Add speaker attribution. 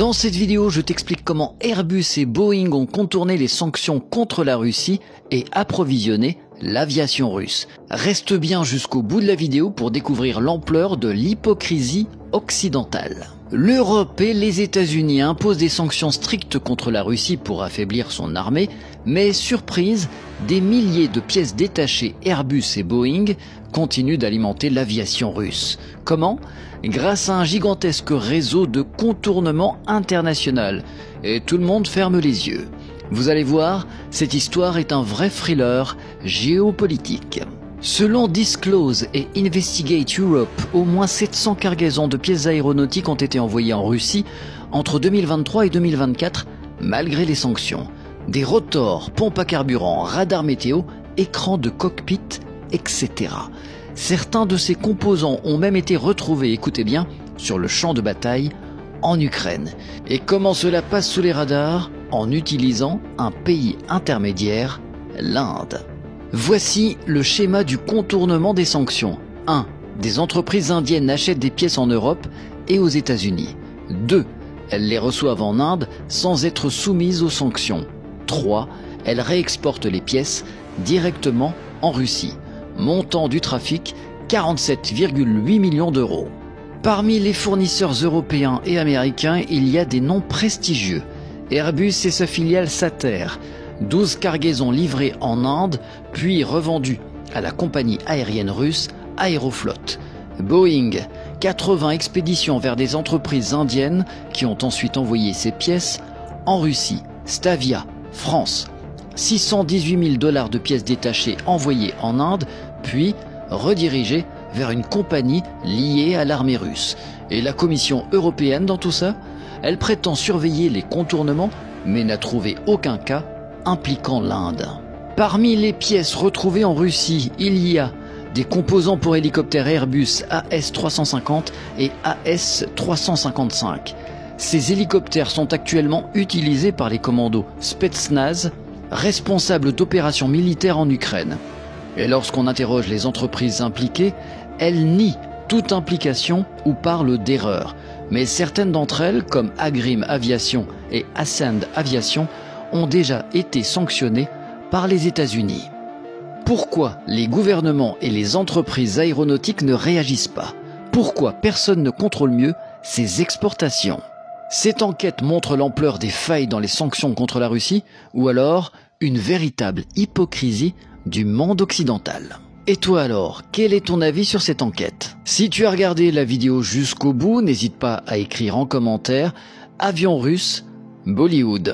Speaker 1: Dans cette vidéo, je t'explique comment Airbus et Boeing ont contourné les sanctions contre la Russie et approvisionné l'aviation russe. Reste bien jusqu'au bout de la vidéo pour découvrir l'ampleur de l'hypocrisie occidentale. L'Europe et les États-Unis imposent des sanctions strictes contre la Russie pour affaiblir son armée, mais surprise, des milliers de pièces détachées Airbus et Boeing continuent d'alimenter l'aviation russe. Comment ? Grâce à un gigantesque réseau de contournement international. Et tout le monde ferme les yeux. Vous allez voir, cette histoire est un vrai thriller géopolitique. Selon Disclose et Investigate Europe, au moins 700 cargaisons de pièces aéronautiques ont été envoyées en Russie entre 2023 et 2024, malgré les sanctions. Des rotors, pompes à carburant, radars météo, écrans de cockpit, etc. Certains de ces composants ont même été retrouvés, écoutez bien, sur le champ de bataille en Ukraine. Et comment cela passe sous les radars ? En utilisant un pays intermédiaire, l'Inde. Voici le schéma du contournement des sanctions. 1. Des entreprises indiennes achètent des pièces en Europe et aux États-Unis. 2. Elles les reçoivent en Inde sans être soumises aux sanctions. 3. Elles réexportent les pièces directement en Russie. Montant du trafic, 47,8 millions d'euros. Parmi les fournisseurs européens et américains, il y a des noms prestigieux. Airbus et sa filiale Sater, 12 cargaisons livrées en Inde, puis revendues à la compagnie aérienne russe Aeroflot. Boeing, 80 expéditions vers des entreprises indiennes qui ont ensuite envoyé ces pièces en Russie. Stavia, France, 618 000 $ de pièces détachées envoyées en Inde, puis redirigées vers une compagnie liée à l'armée russe. Et la Commission européenne dans tout ça ? Elle prétend surveiller les contournements, mais n'a trouvé aucun cas impliquant l'Inde. Parmi les pièces retrouvées en Russie, il y a des composants pour hélicoptères Airbus AS-350 et AS-355. Ces hélicoptères sont actuellement utilisés par les commandos Spetsnaz, responsables d'opérations militaires en Ukraine. Et lorsqu'on interroge les entreprises impliquées, elles nient toute implication ou parlent d'erreur. Mais certaines d'entre elles, comme Agrim Aviation et Ascend Aviation, ont déjà été sanctionnées par les États-Unis. Pourquoi les gouvernements et les entreprises aéronautiques ne réagissent pas ? Pourquoi personne ne contrôle mieux ces exportations ? Cette enquête montre l'ampleur des failles dans les sanctions contre la Russie, ou alors une véritable hypocrisie du monde occidental. Et toi alors, quel est ton avis sur cette enquête ? Si tu as regardé la vidéo jusqu'au bout, n'hésite pas à écrire en commentaire « Avion russe, Bollywood ».